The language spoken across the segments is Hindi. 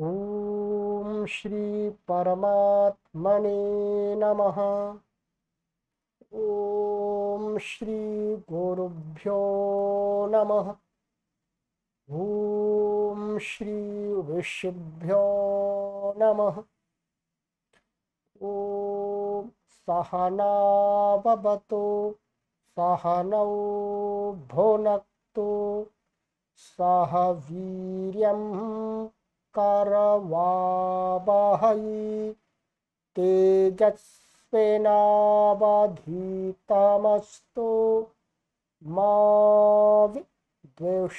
ओम श्री परमात्मने नमः। ओम श्री गुरुभ्यो नमः। ओम श्री ऋषिभ्यो नमः। ओम सहनाववतु सहनौ भुनक्तु सह वीर्यं करवावहै तेजस्विनावधीतमस्तु मा विद्विषावहै।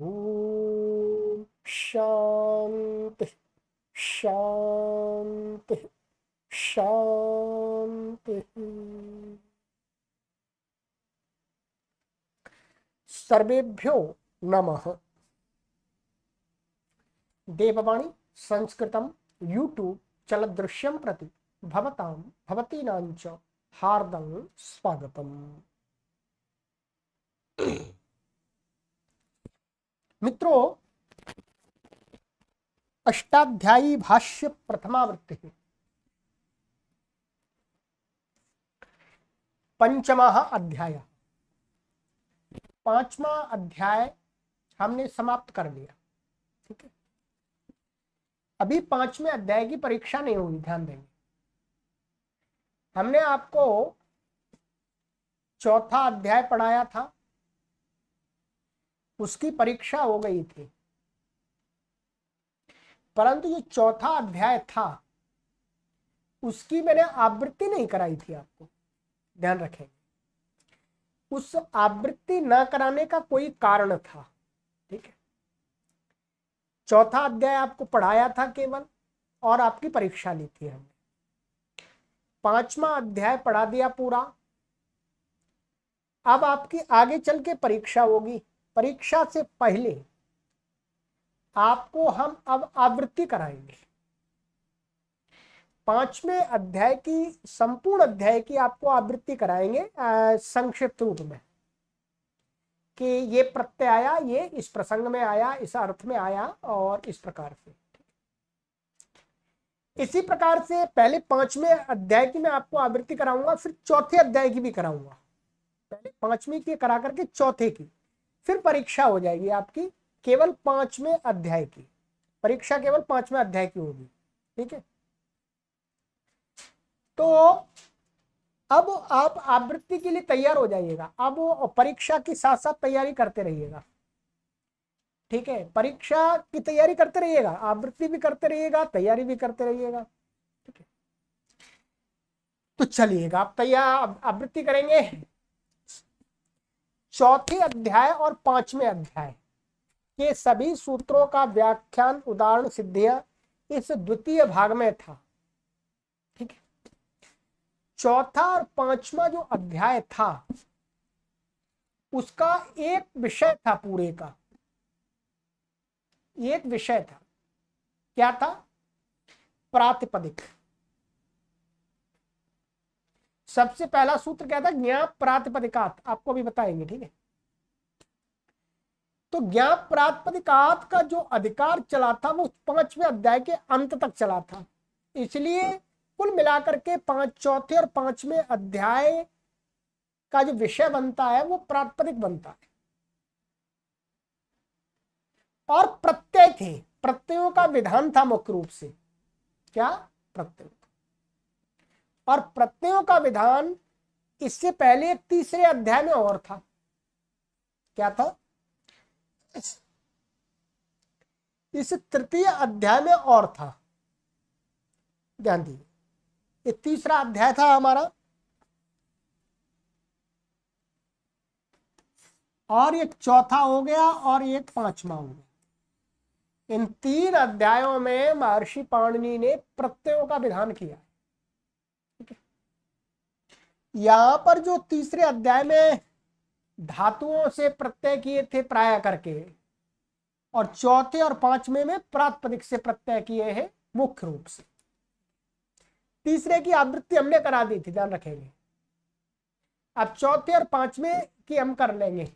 ॐ शान्ति शान्ति शान्ति। सर्वेभ्यो नमः। देववाणी संस्कृतं यूट्यूब चलदृश्यं प्रति भवतां भवतीनां च हार्दं स्वागतम्। मित्रों, अष्टाध्यायी भाष्य प्रथमावृत्ति पंचमः अध्याय, पांचवा अध्याय हमने समाप्त कर लिया। ठीक है, अभी पांचवें अध्याय की परीक्षा नहीं हुई, ध्यान देंगे। हमने आपको चौथा अध्याय पढ़ाया था, उसकी परीक्षा हो गई थी, परंतु जो चौथा अध्याय था उसकी मैंने आवृत्ति नहीं कराई थी आपको, ध्यान रखें। उस आवृत्ति न कराने का कोई कारण था। ठीक है, चौथा अध्याय आपको पढ़ाया था केवल और आपकी परीक्षा ली थी हमने। पांचवा अध्याय पढ़ा दिया पूरा। अब आपकी आगे चल के परीक्षा होगी। परीक्षा से पहले आपको हम अब आवृत्ति कराएंगे। पांचवें अध्याय की, संपूर्ण अध्याय की आपको आवृत्ति कराएंगे संक्षिप्त रूप में, कि ये प्रत्यय आया, ये इस प्रसंग में आया, इस अर्थ में आया, और इस प्रकार से। इसी प्रकार से पहले पांचवें अध्याय की मैं आपको आवृत्ति कराऊंगा, फिर चौथे अध्याय की भी कराऊंगा। पहले पांचवी की करा करके चौथे की, फिर परीक्षा हो जाएगी आपकी केवल पांचवें अध्याय की। परीक्षा केवल पांचवें अध्याय की होगी। ठीक है, तो अब आप आवृत्ति के लिए तैयार हो जाइएगा। अब परीक्षा की साथ साथ तैयारी करते रहिएगा। ठीक है, परीक्षा की तैयारी करते रहिएगा, आवृत्ति भी करते रहिएगा, तैयारी भी करते रहिएगा। ठीक है, तो चलिएगा, आप तैयार आवृत्ति करेंगे। चौथे अध्याय और पांचवें अध्याय के सभी सूत्रों का व्याख्यान, उदाहरण, सिद्धियां इस द्वितीय भाग में था। ठीक है, चौथा और पांचवा जो अध्याय था उसका एक विषय था, पूरे का एक विषय था। क्या था? प्रातिपदिक। सबसे पहला सूत्र क्या था? ज्ञाप प्रातिपदिकात, आपको भी बताएंगे। ठीक है, तो ज्ञाप प्रातिपदिकात का जो अधिकार चला था वो पांचवें अध्याय के अंत तक चला था। इसलिए कुल मिलाकर के चौथे और पांचवें अध्याय का जो विषय बनता है वो प्रातिपदिक बनता है। और प्रत्यय थे, प्रत्ययों का विधान था मुख्य रूप से। क्या? प्रत्यय। और प्रत्ययों का विधान इससे पहले एक तीसरे अध्याय में और था। क्या था? इस तृतीय अध्याय में और था, ध्यान दीजिए। ये तीसरा अध्याय था हमारा, और एक चौथा हो गया, और एक पांचवा हो गया। इन तीन अध्यायों में महर्षि पाणिनि ने प्रत्ययों का विधान किया। यहां पर जो तीसरे अध्याय में धातुओं से प्रत्यय किए थे प्राय करके, और चौथे और पांचवें में प्रातिपदिक से प्रत्यय किए हैं मुख्य रूप से। तीसरे की आवृत्ति हमने करा दी थी, ध्यान रखेंगे। अब चौथे और पांचवें की हम कर लेंगे।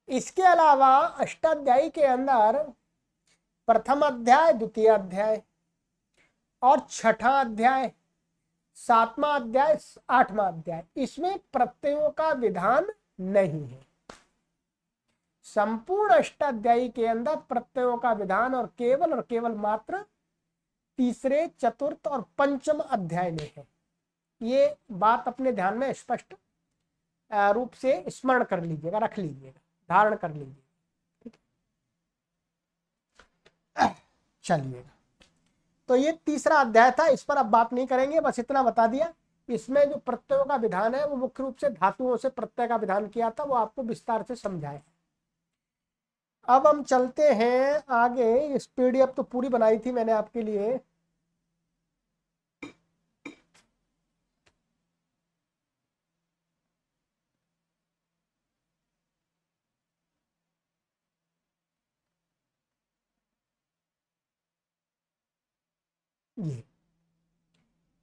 इसके अलावा अष्टाध्यायी के अंदर प्रथम अध्याय, द्वितीय अध्याय और छठा अध्याय, सातवां अध्याय, आठवां अध्याय, इसमें प्रत्ययों का विधान नहीं है। संपूर्ण अष्टाध्यायी के अंदर प्रत्ययों का विधान और केवल मात्र तीसरे, चतुर्थ और पंचम अध्याय में है। ये बात अपने ध्यान में स्पष्ट रूप से स्मरण कर लीजिएगा, रख लीजिएगा, धारण कर लीजिएगा। चलिएगा, तो ये तीसरा अध्याय था, इस पर अब बात नहीं करेंगे, बस इतना बता दिया। इसमें जो प्रत्ययों का विधान है वो मुख्य रूप से धातुओं से प्रत्यय का विधान किया था, वो आपको विस्तार से समझाया। अब हम चलते हैं आगे। इस पीडीएफ तो पूरी बनाई थी मैंने आपके लिए।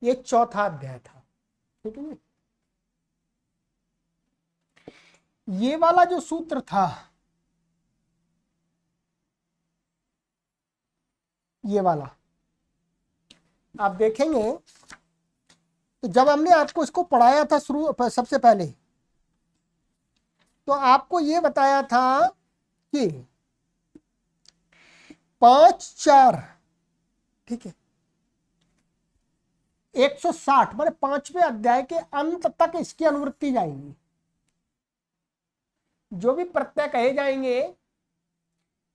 ये चौथा अध्याय था, ठीक है। ये वाला जो सूत्र था, ये वाला आप देखेंगे तो जब हमने आपको इसको पढ़ाया था शुरू सबसे पहले, तो आपको ये बताया था कि 5-4, ठीक है, 160 माने 5वें अध्याय के अंत तक इसकी अनुवृत्ति जाएगी। जो भी प्रत्यय कहे जाएंगे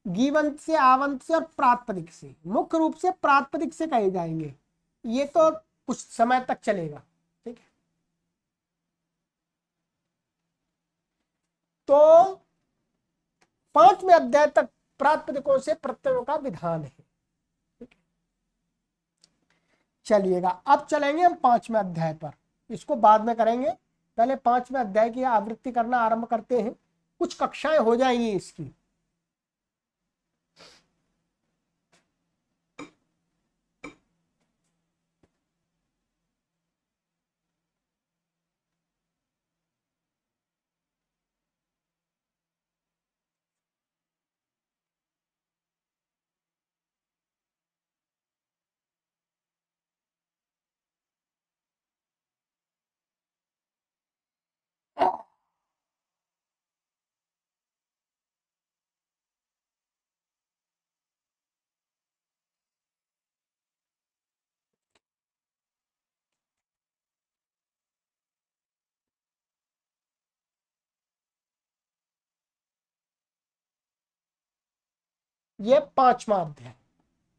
गीवंत से, आवंत से और प्रातिपदिक से, मुख्य रूप से प्रातिपदिक से कहे जाएंगे। ये तो कुछ समय तक चलेगा, ठीक है। तो 5वें अध्याय तक प्रातिपदिकों से प्रत्ययों का विधान है, ठीक है। चलिएगा, अब चलेंगे हम 5वें अध्याय पर, इसको बाद में करेंगे, पहले 5वें अध्याय की आवृत्ति करना आरंभ करते हैं। कुछ कक्षाएं हो जाएंगी इसकी। ये 5वां अध्याय,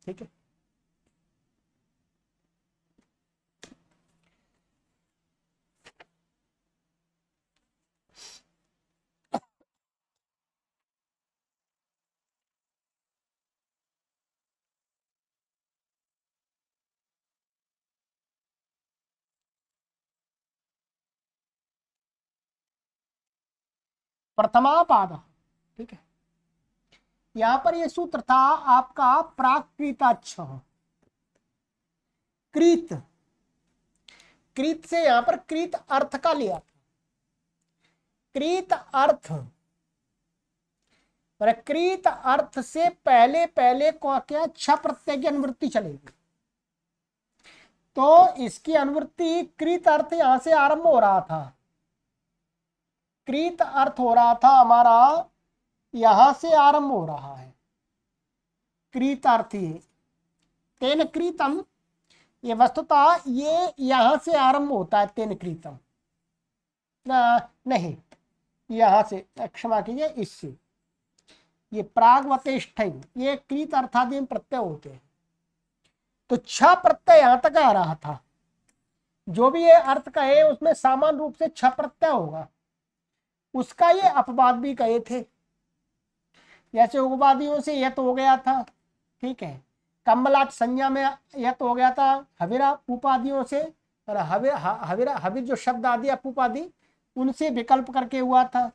ठीक है। प्रथमापाद, ठीक है। यहां पर ये सूत्र था आपका प्राकृताच्छ, कृत, कृत से यहां पर कृत अर्थ का लिया था। कृत अर्थ, कृत अर्थ से पहले पहले को क्या छ प्रत्यय की अनुवृत्ति चलेगी। तो इसकी अनुवृत्ति कृत अर्थ यहां से आरंभ हो रहा था। कृत अर्थ हो रहा था हमारा, यहां से आरंभ हो रहा है कृतार्थी, तेन कृतम। ये वस्तुतः ये यहां से आरंभ होता है, तेन कृतम नहीं, यहां से, क्षमा कीजिए, इससे, ये प्रागवतेष्ठ, ये कृत अर्थादि प्रत्यय होते हैं। तो छ प्रत्यय यहां तक आ रहा था। जो भी ये अर्थ कहे उसमें सामान्य रूप से छ प्रत्यय होगा। उसका ये अपवाद भी कहे थे, जैसे उपाधियों से यत हो गया था, ठीक है। कम्बलाट संज्ञा में यत हो गया था, हविरा उपाधियों से, और हविरा हविर जो शब्द आदि उपाधि उनसे विकल्प करके हुआ था।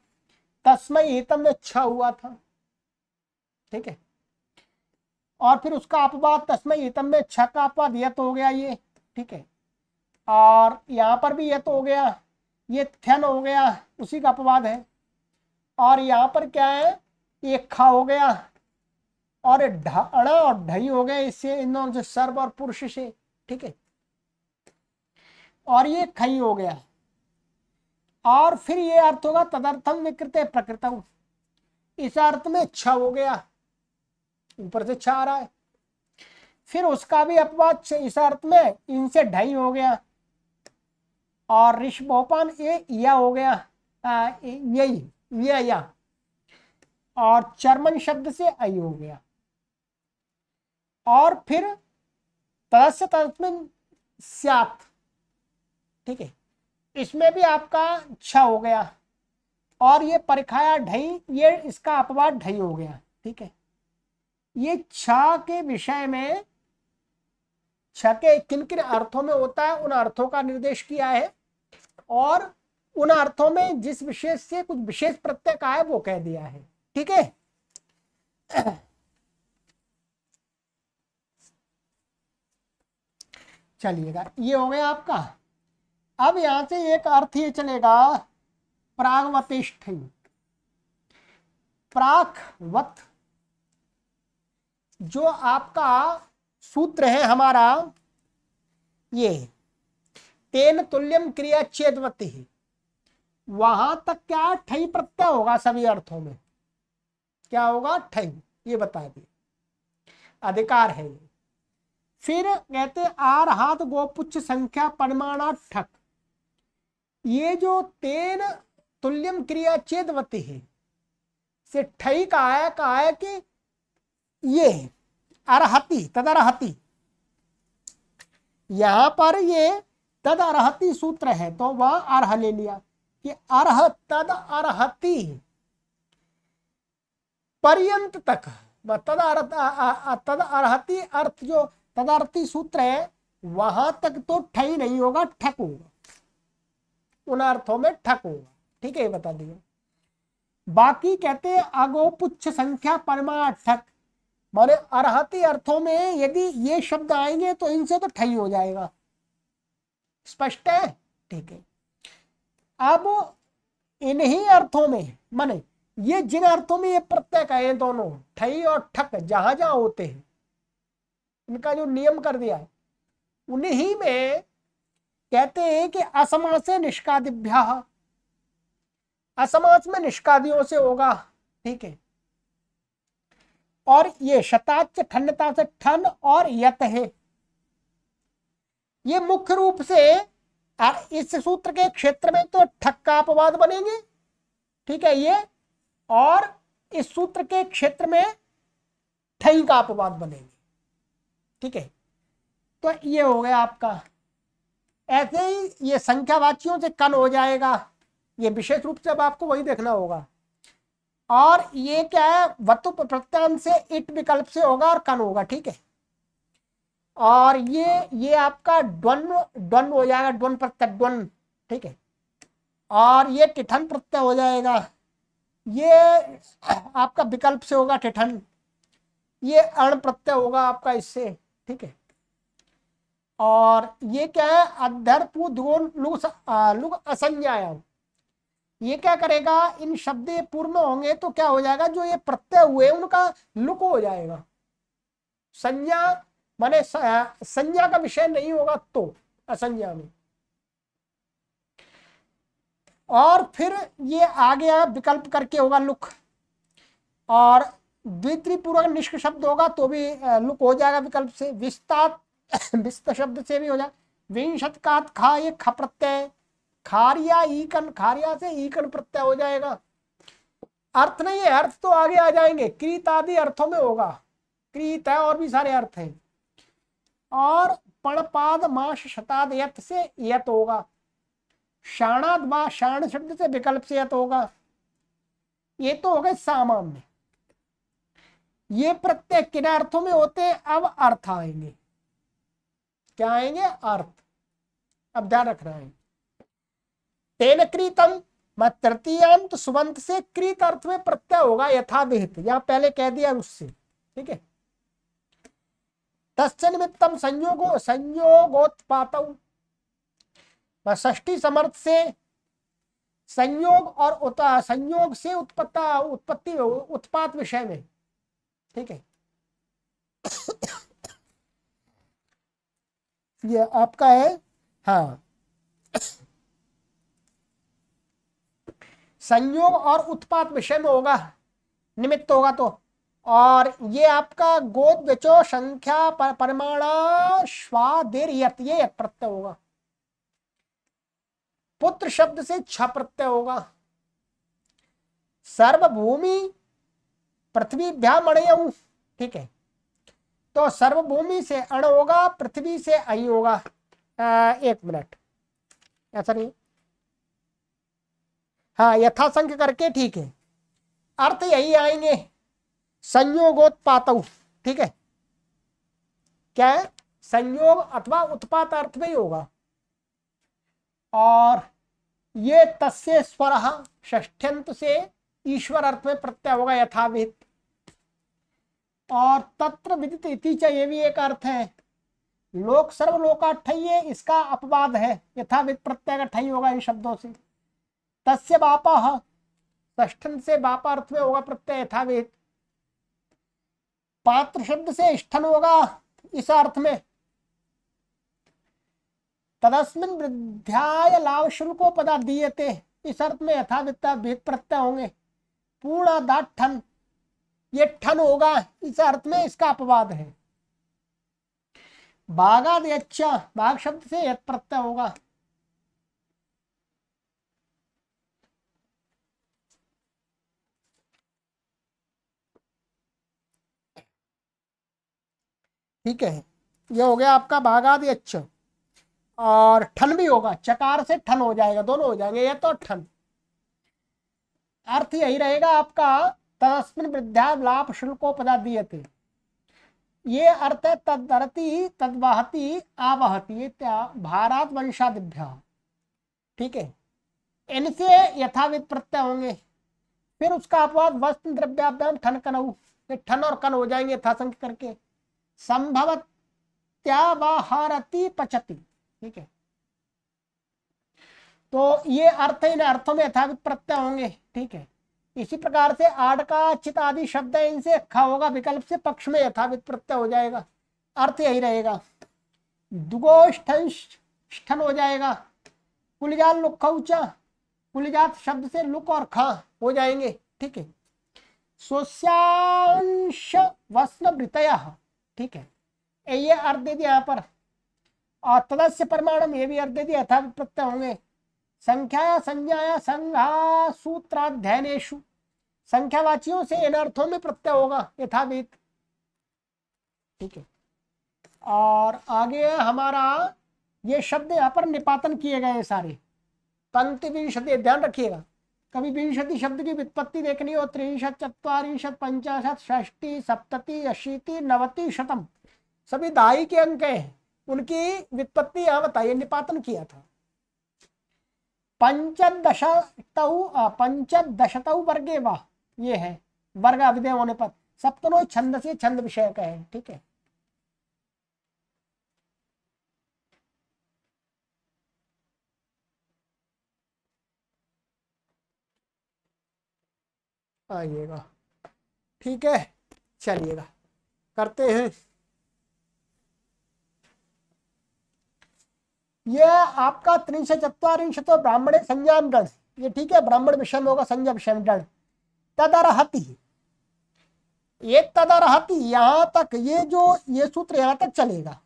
तस्मै हेतम में छ हुआ था, ठीक है। और फिर उसका अपवाद तस्मै हेतम में छ का अपवाद यत हो गया ये, ठीक है। और यहाँ पर भी यत हो गया, ये थन हो गया, उसी का अपवाद है। और यहाँ पर क्या है, एक खा हो गया और अड़ा और ढई हो गए, इससे इन दोनों से सर्व और पुरुष से, ठीक है। और ये खई हो गया, और फिर ये अर्थ होगा तदर्थम विकृत प्रकृतम, इस अर्थ में छ हो गया, ऊपर से छ आ रहा है। फिर उसका भी अपवाद इस अर्थ में इनसे ढई हो गया, और ऋष बहुपान ये या हो गया, यही या, और चर्मन शब्द से आई हो गया। और फिर तदस्य तस्मिन् स्यात्, ठीक है, इसमें भी आपका छ हो गया, और ये परिखाया ढई, ये इसका अपवाद ढई हो गया, ठीक है। ये छ के विषय में, छ के किन किन अर्थों में होता है उन अर्थों का निर्देश किया है, और उन अर्थों में जिस विशेष से कुछ विशेष प्रत्यय का है वो कह दिया है, ठीक है। चलिएगा, ये हो गया आपका। अब यहां से एक अर्थ ये चलेगा प्रागवतिष्ठ, प्रागवत जो आपका सूत्र है हमारा, ये तेन तुल्यम क्रिया चेदवती, वहां तक क्या ठई प्रत्यय होगा सभी अर्थों में, क्या होगा ठई, ये बता दिए, अधिकार है ये। फिर कहते आर हाथ गोपुच्छ संख्या परिमाणार्थक, ये जो तेन तुल्यम क्रिया चेदवती है से ठई कहा है कि ये अर्हति तदर्हति, यहां पर ये तद अर्हति सूत्र है तो वह अर्ह ले लिया कि अर्ह तद अर्हति पर्यंत तक, तद अर्हति अर्थ जो तदर्थी सूत्र है वहां तक तो ठई नहीं होगा, ठक होगा, उन अर्थों में ठक होगा, ठीक है, बता दिया। बाकी कहते हैं अगोपुच्छ संख्या परमार्थक, माने अर्हति अर्थों में यदि ये शब्द आएंगे तो इनसे तो ठई हो जाएगा, स्पष्ट है, ठीक है। अब इन्हीं अर्थों में, माने ये जिन अर्थों में ये प्रत्यय है दोनों ठई और ठक जहां जहां होते हैं, इनका जो नियम कर दिया है, उन्हीं में कहते हैं कि असमास से निष्कादिभ्या, असमास में निष्कादियों से होगा, ठीक है। और ये शताच ठन्नता से ठन और यत है, ये मुख्य रूप से इस सूत्र के क्षेत्र में तो ठक का अपवाद बनेंगे, ठीक है ये, और इस सूत्र के क्षेत्र में ठई का अपवाद बनेंगे, ठीक है। तो ये हो गया आपका, ऐसे ही ये संख्यावाचियों से कन हो जाएगा, ये विशेष रूप से अब आपको वही देखना होगा। और ये क्या है, वतु प्रत्यांत से इट विकल्प से होगा और कन होगा, ठीक है। और ये आपका द्वंद्व हो जाएगा, द्वंद्व प्रत्यय द्वंद्व, ठीक है। और ये टिठन प्रत्यय हो जाएगा, ये आपका विकल्प से होगा टिठन, ये अण प्रत्यय होगा आपका इससे, ठीक है। और ये क्या है, अध्यर्पु लुग असंज्ञायाम, ये क्या करेगा, इन शब्द पूर्व में होंगे तो क्या हो जाएगा, जो ये प्रत्यय हुए उनका लुक हो जाएगा, संज्ञा माने संज्ञा का विषय नहीं होगा तो असंज्ञा में। और फिर ये आ गया विकल्प करके होगा लुक, और द्वितीय पूर्वक निष्क शब्द होगा तो भी लुक हो जाएगा विकल्प से, विस्तात विस्त शब्द से भी हो जाए, विंशतकात खा, ये ख प्रत्यय, खारिया ईकन, खारिया से ईकन प्रत्यय हो जाएगा। अर्थ नहीं है, अर्थ तो आगे आ जाएंगे, कृत आदि अर्थों में होगा, कृत है और भी सारे अर्थ हैं। और पणपाद माश शताद यत से यत होगा, शाणाद वा शाण शब्द से विकल्प से यत होगा। ये तो हो गए सामान्य, ये प्रत्यय किन अर्थों में होते हैं, अब अर्थ आएंगे, क्या आएंगे, अर्थ, अब ध्यान रखना है। तेन कृतम तृतीयांत सुबंत से कृत अर्थ में प्रत्यय होगा यथाविहित, यहां पहले कह दिया उससे, ठीक है। तस्य निमित्तम संयोगोत्पातौ, षष्ठी समर्थ से संयोग और संयोग से उत्पत्ति उत्पात विषय में, ठीक है। ये आपका है, हाँ, संयोग और उत्पात विषय में होगा, निमित्त होगा तो। और ये आपका गोद बेचो संख्या परमाणा स्वादेर यत, ये यत प्रत्यय होगा। पुत्र शब्द से छ प्रत्यय होगा। सर्वभूमि पृथ्वी भ्यामणयऊ, ठीक है। तो सर्वभूमि से अण होगा, पृथ्वी से आई होगा। एक मिनट, ऐसा नहीं, हाँ, यथासंख्य करके, ठीक है। अर्थ यही आएंगे, संयोगोत्पातौ, ठीक है। क्या है, संयोग अथवा उत्पात अर्थ में ही होगा। और ये तस्य स्वरः षष्ठ्यंत से ईश्वर अर्थ में प्रत्यय होगा, यथाविहित। और तत्र विदित इति च, ये भी एक अर्थ है। लोक सर्वलोकाठ्ठये, इसका अपवाद है, यथाविहित प्रत्यय का ठई होगा इन शब्दों से। तस्य बापः, षष्ठन से बापा अर्थ में होगा प्रत्यय, यथाविहित। पात्र शब्द से इष्ठन होगा इस अर्थ में। तदस्मिन् वृद्ध्याय लाभ शुल्को पदा दीयते, इस अर्थ में यथाविहित प्रत्यय होंगे। पूर्णादात ठन, ये ठन होगा इस अर्थ में, इसका अपवाद है। बागाद यच्चा, बाघ शब्द से यत प्रत्यय होगा। ठीक है, ये हो गया आपका बागाद यच्च। और ठन भी होगा, चकार से ठन हो जाएगा, दोनों हो जाएंगे, ये तो ठन। अर्थ यही रहेगा आपका, तस्मिन् वृद्ध्या लाभ शुल्कोपदा दीयते। ये अर्थ है तदरति तद्वहति आवहति भारात वंशादिभ्य, ठीक है। इनसे यथाविध प्रत्यय होंगे। फिर उसका अपवाद वस्तु द्रव्याभ्याम ठन कनऊ, ठन और कन हो जाएंगे यथासंख्य करके। संभवत्यावहरति पचति, ठीक है। तो ये अर्थ, इन अर्थों में यथाविध प्रत्यय होंगे, ठीक है। इसी प्रकार से आड़ का चित आदि शब्द है, इनसे खा होगा विकल्प से, पक्ष में यथाविध प्रत्यय हो जाएगा। अर्थ यही रहेगा। दुगोष्ठन हो जाएगा। कुलिजात लुक्खौचा, कुलिजात शब्द से लुक और खा हो जाएंगे, ठीक है। सोस्यांश वस्न वृतय, ठीक है, ये अर्थ दे दिया यहाँ पर। और तदस्य परमाणम, ये भी अर्थ दे दिया, यथाविध प्रत्यय होंगे। संख्या संज्ञाया संघा सूत्राध्ययनेषु, संख्यावाचियों से इन अर्थों में प्रत्यय होगा यथाविहित, ठीक है। और आगे हमारा ये शब्द यहाँ पर निपातन किए गए हैं सारे। पंक्ति विंशति, ध्यान रखिएगा, कभी विंशति शब्द की व्युत्पत्ति देखनी हो, 63, चत्वारिंशत्, 50, 60, 70, 80, 90, शतम, सभी दाई के अंक हैं, उनकी व्युत्पत्ति यहाँ बताइए, निपातन किया था। पंचदशतौ वर्गे वा, ये है वर्ग अभिधेय होने पर। सप्तनो छंद से छंद विषय का है, ठीक है। आइएगा, ठीक है, चलिएगा करते हैं। ये आपका 43 ब्राह्मणे संज्ञान गण, ये ठीक है, ब्राह्मण विषय में होगा, संज्ञा विषय में गण। तदरहति, ये तदरहति यहां तक, ये जो ये सूत्र यहां तक चलेगा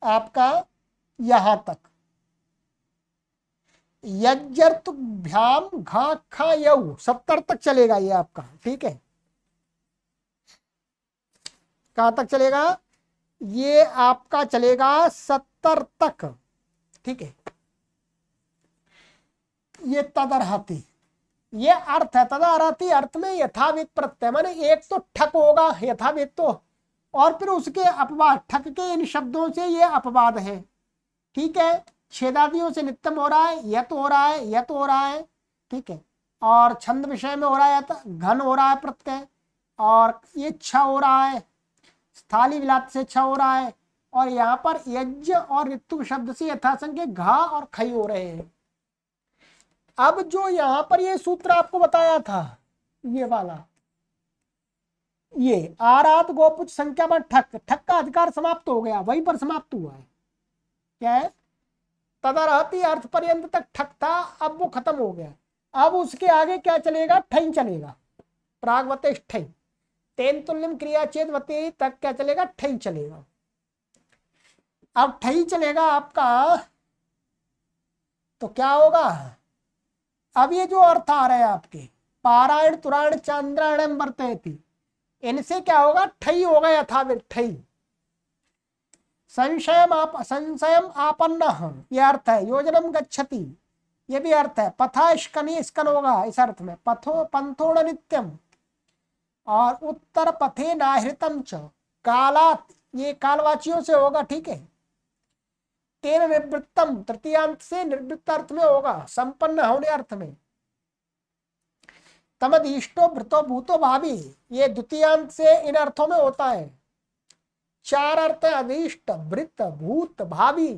आपका, यहां तक। यज्जर्तुभ्याम घा खा यऊ 70 तक चलेगा ये आपका, ठीक है। कहां तक चलेगा, ये आपका चलेगा 70 तक, ठीक है। ये तदरहति, ये अर्थ है। तदरहति अर्थ में यथाविध प्रत्यय, माने एक तो ठक होगा यथाविध तो, और फिर उसके अपवाद, ठक के इन शब्दों से ये अपवाद है, ठीक है। छेदादियों से नित्यम हो रहा है, यत हो रहा है, यत हो रहा है, ठीक है। और छंद विषय में हो रहा है, घन हो रहा है प्रत्यय, और ये छ हो रहा है, स्थाली विलात से छ हो रहा है। और यहाँ पर यज्ञ और ऋतु शब्द से यथासंख्य घा और खई हो रहे हैं। अब जो यहां पर ये सूत्र आपको बताया था, ये वाला, ये आरात गोपुच संख्या में ठक, ठक का अधिकार समाप्त हो गया, वहीं पर समाप्त हुआ है। क्या है? तदरहति अर्थ पर्यंत तक ठक था, अब वो खत्म हो गया। अब उसके आगे क्या चलेगा? ठई चलेगा। प्रागवते ठई, तेन तुल्यम क्रिया चेदवती तक क्या चलेगा? ठई चलेगा। अब ठई चलेगा आपका, तो क्या होगा? अब ये जो अर्थ आ रहे हैं आपके, पारायण तुरायण चंद्रायण वर्तयति, इनसे क्या होगा? ठई होगा यथावत ठई। संशयम आपन्न, यह अर्थ है। योजनम गच्छति, ये भी अर्थ है। पथा स्कनी, स्कन होगा इस अर्थ में। पथो पंथोण नित्यम, और उत्तर पथे नाहृतम च, कालात, ये कालवाचियों से होगा, ठीक है। तेन निवृत्तम, तृतीयांत से निवृत्त अर्थ में होगा, संपन्न होने अर्थ में। तमदीष्टो भृतो भूतो भावी, ये द्वितीयांत से इन अर्थों में होता है। चार अर्थ है, अधीष्ट, भृत, भूत, भावी।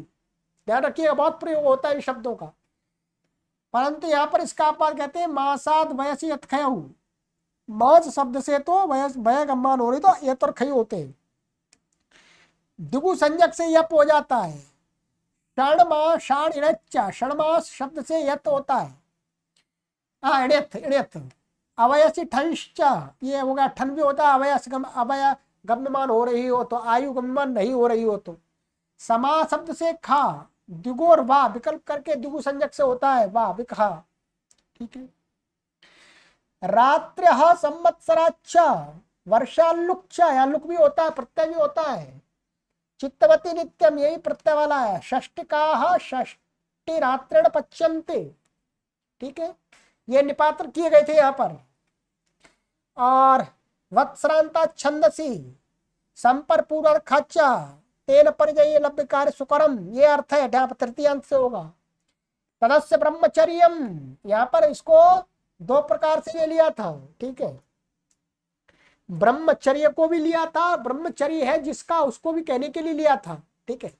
ध्यान रखिएगा, बहुत प्रयोग होता है इन शब्दों का। परंतु यहाँ पर इसका आप कहते हैं मासाद वयसी यथखयु, मौज शब्द से तो वयस भय गम्मान हो रही, तो यत और खय होते हैं। दिगु संजक से यप हो जाता है। षणमा षाण इणच्चा, षणमास शब्द से यत होता है। हाँ, इणयथ, इणयथ। अवयसी ठंश्चा, ये हो गया, ठन भी होता है। अवयस अवय गम्यमान हो रही हो तो, आयु गम्यमान नहीं हो रही हो तो। समा शब्द से खा, द्विगोर वाह विकल्प करके द्विगु संजक से होता है, वाह विखा, ठीक है। रात्र्यः संवत्सराच्चा, वर्षालुक्चा, या लुक भी होता है, प्रत्यय भी होता है। चित्तवती नित्यम, यही प्रत्यय वाला है। षष्टिकाः षष्टि रात्रेण पच्यन्ते, ठीक है। ये निपात्र किए गए थे यहाँ पर। और वत्सरांता छंदसी, संपर पूर्व खच्चा, तेन परिजय लभ्य कार्य सुकरम, ये अर्थ है। तृतीयांत से होगा। तदस्य ब्रह्मचर्यम, यहाँ पर इसको दो प्रकार से ये लिया था, ठीक है। ब्रह्मचर्य को भी लिया था, ब्रह्मचर्य है जिसका, उसको भी कहने के लिए लिया था, ठीक है।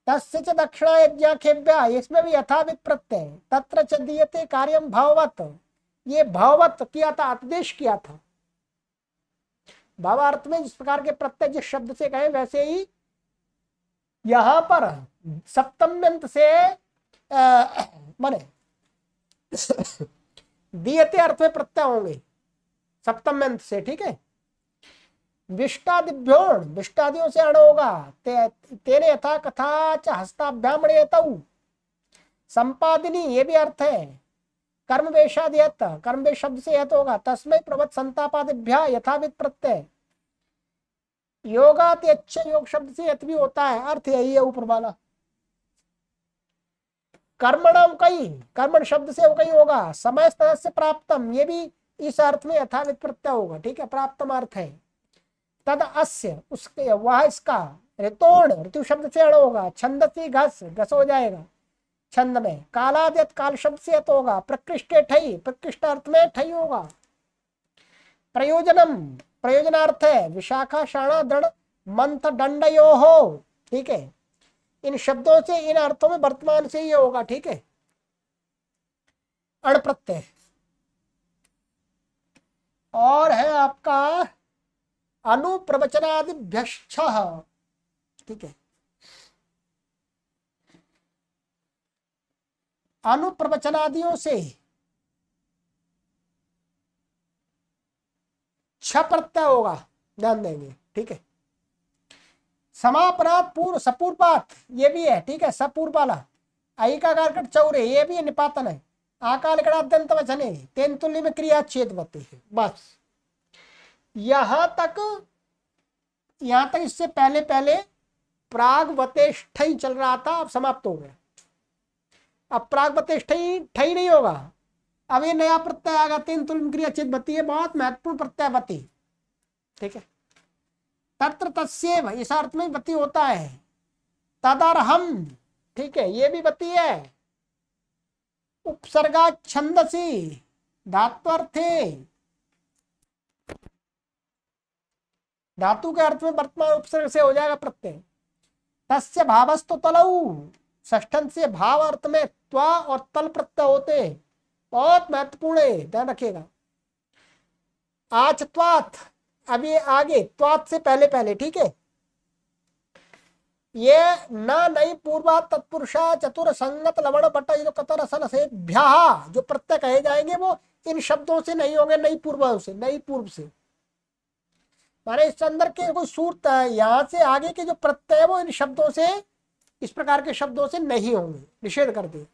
तस्य च दक्षिणा यज्ञाखेभ्यः, इसमें भी यथावित प्रत्यय। तत्र च दीयते कार्यम भाववत, ये भाववत किया था, आदेश किया था। भावार्थ में जिस प्रकार के प्रत्यय जिस शब्द से कहे, वैसे ही यहां पर सप्तम्यंत से माने दीयते अर्थ में प्रत्यय होंगे सप्तम्यंत से, ठीक है। विष्टादिभ्योण, विष्टादियों से अण होगा। तेने यथा कथा च हस्ताभ्याम अणयतौ, संपादिनी, ये भी अर्थ है। कर्म वेशाद यत, कर्म वेश शब्द से यत होगा। तस्मै प्रवत संतापादिभ्या यथावित प्रत्यय। योगात अच्छे, योग शब्द से यत भी होता है, अर्थ यही है ऊपर वाला। कर्मणम कई, कर्मण शब्द से कई होगा। समय से प्राप्तम, ये भी इस अर्थ में यथावित प्रत्यय होगा, ठीक है। प्राप्तम अर्थ है। तद अस्य, उसके, वह इसका। ऋतोण, ऋतु शब्द से अण होगा। छंदसी घस, घस हो जाएगा छंद में। कालाद्यत, काल शब्द से यत होगा। प्रकृष्टे ठई, प्रकृष्ट अर्थ में ठई होगा। प्रयोजनम, प्रयोजनार्थ है। विशाखा शाणा दृढ़ मंथ दंडयो हो, ठीक है। इन शब्दों से, इन अर्थों में वर्तमान से ये होगा, ठीक है। अण प्रत्यय। और है आपका अनुप्रवचनादिभ्यश्च, ठीक है। अनुप्रवचनादियों से छ प्रत्यय होगा, ध्यान देंगे, ठीक है। समापनात् पूर्व, सपूर्पात, ये भी है, ठीक है। सपूर्व वाला आई का कारकट चौरे, ये भी निपातन है। आकाल गणाद्यंत वचने तेन तुल्य में क्रिया छेदवती है। बस यहां तक इससे पहले पहले प्रागवतेष्ठ चल रहा था, अब समाप्त हो गया। अब प्रागवतेष्ठ ठई नहीं होगा, अब ये नया प्रत्यय आएगा। तेन तुल्य क्रिया छेदवती है, बहुत महत्वपूर्ण प्रत्ययवती, ठीक है। तत्र तस्यैव, इस अर्थ में वती होता है। तदर्हम, ठीक है, ये भी वती है। उपसर्गा छंदसी, धात्वर्थे, धातु के अर्थ में वर्तमान उपसर्ग से हो जाएगा प्रत्यय। तस्य भावस्तु तलऊ, षष्ठन से भाव अर्थ में त्वा और तल प्रत्यय होते हैं, बहुत महत्वपूर्ण है, ध्यान रखिएगा। आज त्वात, अब ये आगे त्वात से पहले पहले, ठीक है। ये न नई पूर्वा तत्पुरुषा चतुर संगत लवण बट जो कतर असल से भ्या जो प्रत्यय कहे जाएंगे वो इन शब्दों से नहीं होंगे, नई पूर्व से, नई पूर्व से। माने इस अंदर के कोई सूरत है, यहाँ से आगे के जो प्रत्यय है वो इन शब्दों से, इस प्रकार के शब्दों से नहीं होंगे, निषेध कर दिए।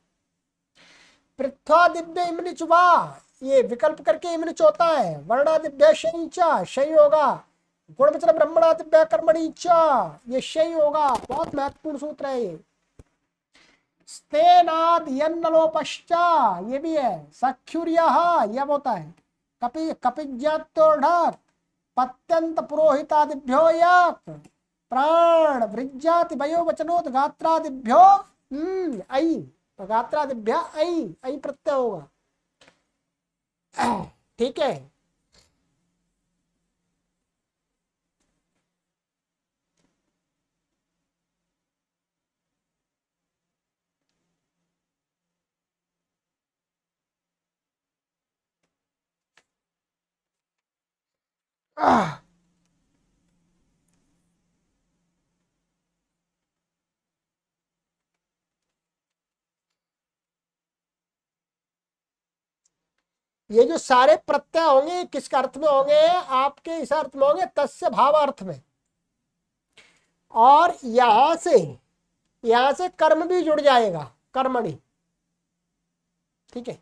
पृथ्वा दिव्य इमनि चुबा, ये विकल्प करके इमनिच होता है। वर्णादिभ्य शयिचा, शयी होगा। गुण वचन ब्रह्मणादिभ्य कर्मणीचा, ये शयी होगा, बहुत महत्वपूर्ण सूत्र है ये। स्तेनाद यन्नलोपश्चा, ये भी है। सख्युर्यः, यह होता है। कपि कपिज्ञात्योढ़ पत्यंत पुरोहितादिभ्यो यक प्राण वृज्जाति वयो वचनोत गात्रादिभ्यो ऐ, तो गात्रादिभ्य ऐ, ऐ प्रत्यय होगा, ठीक है। ये जो सारे प्रत्यय होंगे किस अर्थ में होंगे, आपके इस अर्थ में होंगे, तस्य भाव अर्थ में। और यहां से कर्म भी जुड़ जाएगा, कर्मणि, ठीक है।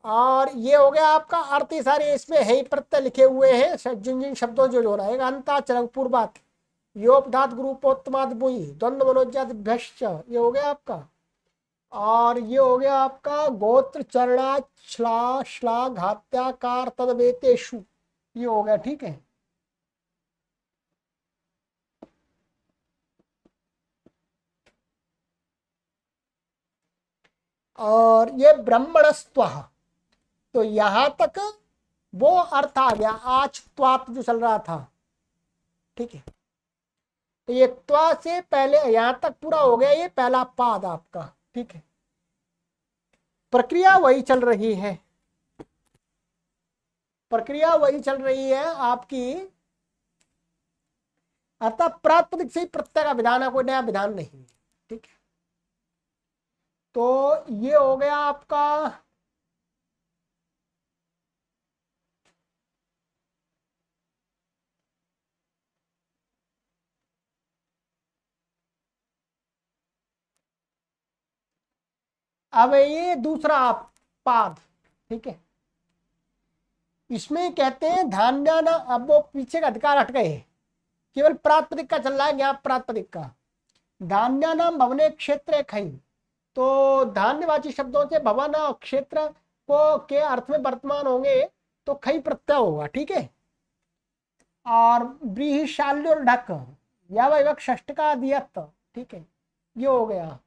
और ये हो गया आपका अर्थ, सारे इसमें है ही प्रत्यय लिखे हुए हैं, जिन जिन शब्दों जो होना है। अंता चरक पूर्वात योपधात ग्रूपोत्तमाद बुई द्वंद्व मनोज्यादिभ्यश्च, ये हो गया आपका। और ये हो गया आपका गोत्र चरणा श्लाघात्याकार तदवेतेषु, ये हो गया, ठीक है। और ये ब्रह्मणस्त्व, तो यहां तक वो अर्थ आ गया, आज त्वात जो चल रहा था, ठीक है। तो ये त्वा से पहले यहां तक पूरा हो गया, ये पहला पाद आपका, ठीक है। प्रक्रिया वही चल रही है, प्रक्रिया वही चल रही है आपकी। अतः प्रातिपदिक से ही प्रत्यय का विधान है, कोई नया विधान नहीं, ठीक है। तो ये हो गया आपका अब ये दूसरा पाद, ठीक है। इसमें कहते हैं धान्य न, अब वो पीछे का अधिकार हट गए, केवल प्रातिपदिक का चल रहा है, यहाँ प्रातिपदिक का। धान्य नाम भवने क्षेत्र खई, तो धान्यवाची शब्दों से भवन और क्षेत्र को के अर्थ में वर्तमान होंगे, तो खई प्रत्यय होगा, ठीक है। और ब्रीहिशाल्य और ढक, या वह षष्ठ का दियत, ठीक है, ये हो गया।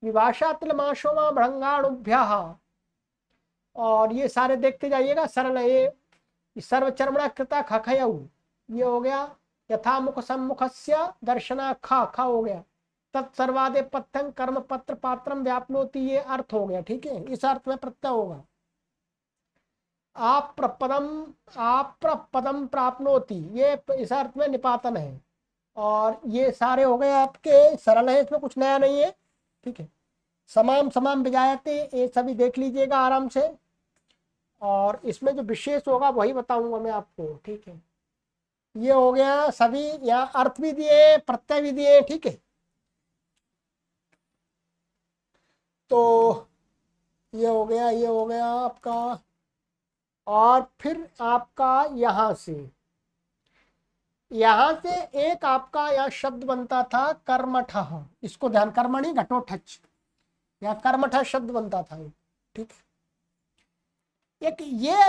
विभाषा तिलमाशोमा भृंगाणुभ्य, और ये सारे देखते जाइएगा, सरल है ये। सर्वचर्मणा कृता खखयऊ, ये हो गया। यथा मुख सम्मुखस्य दर्शना खा, खा हो गया। तत्सर्वादे पथ्यं कर्म पत्र पात्रम व्याप्नोति, ये अर्थ हो गया, ठीक है। इस अर्थ में प्रत्यय होगा। आप प्रपदम प्राप्नोति, ये इस अर्थ में निपातन है। और ये सारे हो गए आपके, सरल है, इसमें कुछ नया नहीं है, ठीक है। समाम समाम बिजायते, ये सभी देख लीजिएगा आराम से। और इसमें जो विशेष होगा वही बताऊंगा मैं आपको, ठीक है। ये हो गया सभी, यहाँ अर्थ भी दिए, प्रत्यय भी दिए, ठीक है। तो ये हो गया, ये हो गया आपका। और फिर आपका यहां से एक आपका यह शब्द बनता था कर्मठ, इसको ध्यान, कर्मणि घटोठच, या कर्मठ शब्द बनता था, ठीक है। एक ये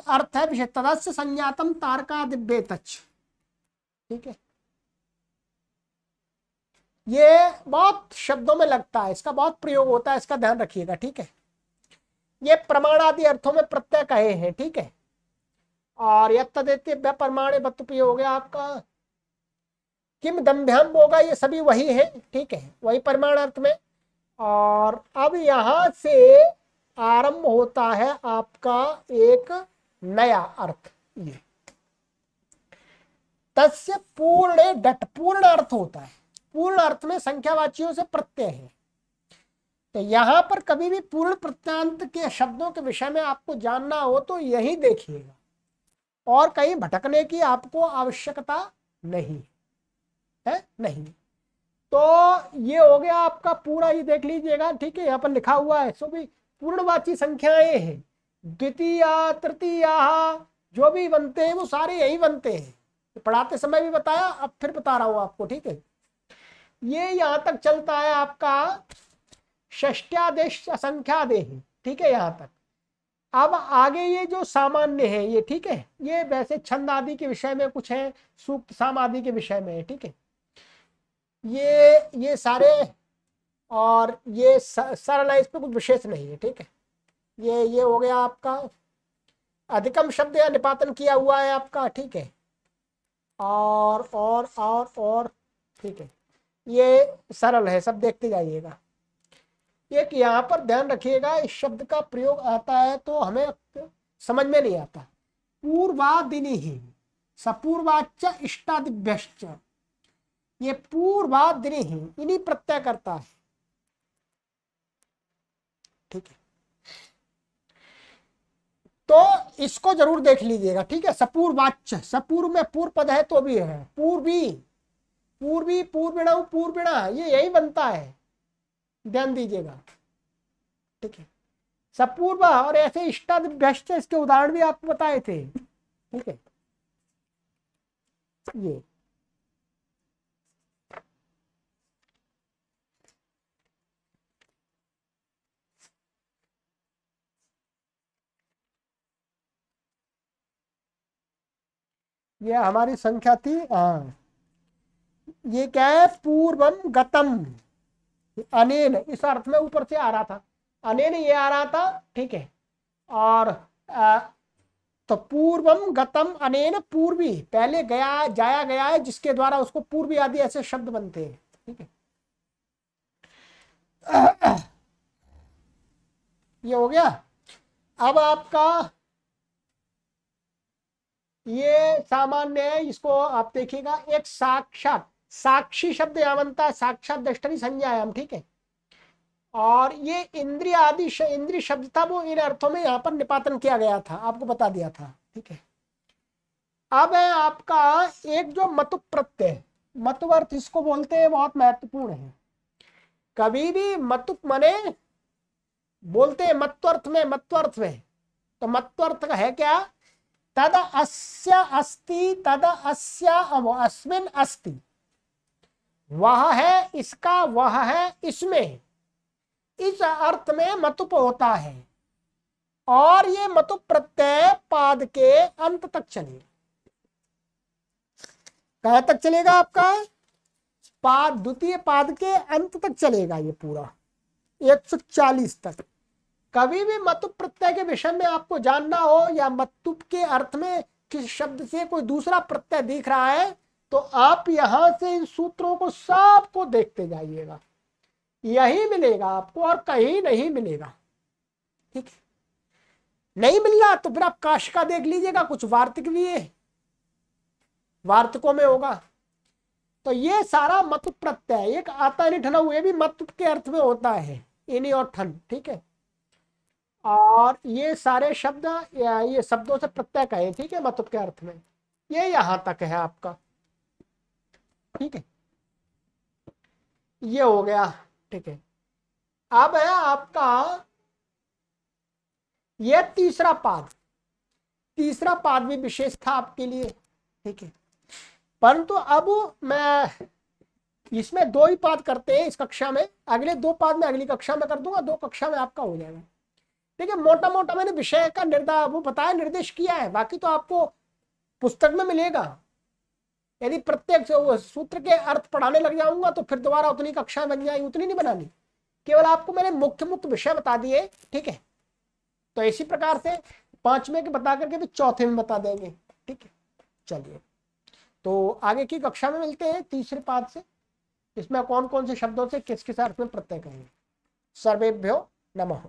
अर्थ है विषय तदस्य संज्ञातम तारकादिभ्ये तच्च, ठीक है। ये बहुत शब्दों में लगता है, इसका बहुत प्रयोग होता है, इसका ध्यान रखिएगा, ठीक है। ये प्रमाण आदि अर्थों में प्रत्यय कहे हैं, ठीक है। और यत्तदेते प्रमाणे बतुपी हो गया आपका। किम दम्भ्यम होगा, ये सभी वही है, ठीक है, वही परिमाण अर्थ में। और अब यहां से आरंभ होता है आपका एक नया अर्थ, ये तस्य पूर्ण डट, पूर्ण अर्थ होता है। पूर्ण अर्थ में संख्यावाचियों से प्रत्यय है। तो यहां पर कभी भी पूर्ण प्रत्यांत के शब्दों के विषय में आपको जानना हो तो यही देखिएगा, और कहीं भटकने की आपको आवश्यकता नहीं है, नहीं। तो ये हो गया आपका पूरा, ये देख लीजिएगा, ठीक है, यहाँ पर लिखा हुआ है सो भी पूर्णवाची संख्याएं हैं, द्वितीय तृतीय जो भी बनते हैं वो सारे यही बनते हैं। पढ़ाते समय भी बताया, अब फिर बता रहा हूं आपको, ठीक है। ये यहां तक चलता है आपका षष्ट्यादेश संख्यादेह, ठीक है, यहां तक। अब आगे ये जो सामान्य है ये, ठीक है, ये वैसे छंद आदि के विषय में कुछ है, सूक्त साम आदि के विषय में है, ठीक है। ये सारे, और ये सरल है, इस पर कुछ विशेष नहीं है, ठीक है। ये हो गया आपका अधिकम शब्द या निपातन किया हुआ है आपका, ठीक है। और ठीक है, ये सरल है, सब देखते जाइएगा। एक यहाँ पर ध्यान रखिएगा, इस शब्द का प्रयोग आता है तो हमें समझ में नहीं आता। पूर्वादिनी ही सपूर्वाच्च इष्टादिभ्यश्च, ये पूर्वादिनी ही इन्हीं प्रत्यय करता है, ठीक है। तो इसको जरूर देख लीजिएगा, ठीक है। सपूर्वाच्च, सपूर्व में पूर्व पद है तो भी है, पूर्वी, पूर्वी, पूर्विणा, पूर्विणा, ये यही बनता है, ध्यान दीजिएगा, ठीक है। सपूर्व और ऐसे इष्टादिभ्यश्च, इसके उदाहरण भी आपको बताए थे, ठीक है। ये हमारी संख्या थी, हाँ। ये क्या है, पूर्वम गतम, अनेन, इस अर्थ में ऊपर से आ रहा था, अनेन ये आ रहा था, ठीक है। और तो पूर्वम गतम अनेन, पूर्वी, पहले गया, जाया गया है, जिसके द्वारा उसको पूर्वी आदि ऐसे शब्द बनते हैं, ठीक है। ये हो गया। अब आपका ये सामान्य है, इसको आप देखिएगा, एक साक्षात, साक्षी शब्द यहाँ बनता है, साक्षात दृष्टि संज्ञायाम, ठीक है। और ये इंद्रिय आदि, इंद्रिय शब्द था, वो इन अर्थों में यहाँ पर निपातन किया गया था, आपको बता दिया था, ठीक है। अब है आपका एक जो मतु प्रत्यय, मतुवर्थ इसको बोलते हैं, बहुत महत्वपूर्ण है। कभी भी मतु मने बोलते हैं मत्वर्थ में, मत्वर्थ में, तो मत्वर्थ का है क्या, तद अस्य अस्ति, तद अस्य अस्मिन् अस्ति, वह है इसका, वह है इसमें, इस अर्थ में मतुप होता है। और ये मतुप प्रत्यय पाद के अंत तक चलेगा। कहां तक चलेगा आपका, पाद, द्वितीय पाद के अंत तक चलेगा, ये पूरा 140 तक। कभी भी मतुप प्रत्यय के विषय में आपको जानना हो, या मतुप के अर्थ में किस शब्द से कोई दूसरा प्रत्यय दिख रहा है, तो आप यहां से इन सूत्रों को सबको देखते जाइएगा, यही मिलेगा आपको और कहीं नहीं मिलेगा, ठीक है। नहीं मिल रहा तो फिर आप काशिका देख लीजिएगा, कुछ वार्तिक भी है, वार्तिकों में होगा। तो ये सारा मतुप प्रत्यय, एक आता नहीं ठना हुए भी मतुप के अर्थ में होता है, इनी और ठन, ठीक है। और ये सारे शब्द, ये शब्दों से प्रत्यय कहे, ठीक है, मतुप के अर्थ में। ये यहां तक है आपका, ठीक है, ये हो गया, ठीक है। अब है आपका ये तीसरा पाद, तीसरा पाद भी विशेष था आपके लिए, ठीक है। परंतु अब मैं इसमें 2 ही पाद करते हैं इस कक्षा में, अगले 2 पाद में अगली कक्षा में कर दूंगा, 2 कक्षा में आपका हो जाएगा, ठीक है। मोटा मोटा मैंने विषय का वो बताया, निर्देश किया है, बाकी तो आपको पुस्तक में मिलेगा। यदि प्रत्येक सूत्र के अर्थ पढ़ाने लग जाऊंगा तो फिर दोबारा उतनी कक्षा बन जाएगी, उतनी नहीं बनानी, केवल आपको मैंने मुख्य मुख्य विषय बता दिए, ठीक है। तो इसी प्रकार से 5वें के बता करके भी चौथे में बता देंगे, ठीक है। चलिए, तो आगे की कक्षा में मिलते हैं तीसरे पाठ से, इसमें कौन कौन से शब्दों से किस किस अर्थ में प्रत्यय करेंगे। सर्वेभ्यो नमः।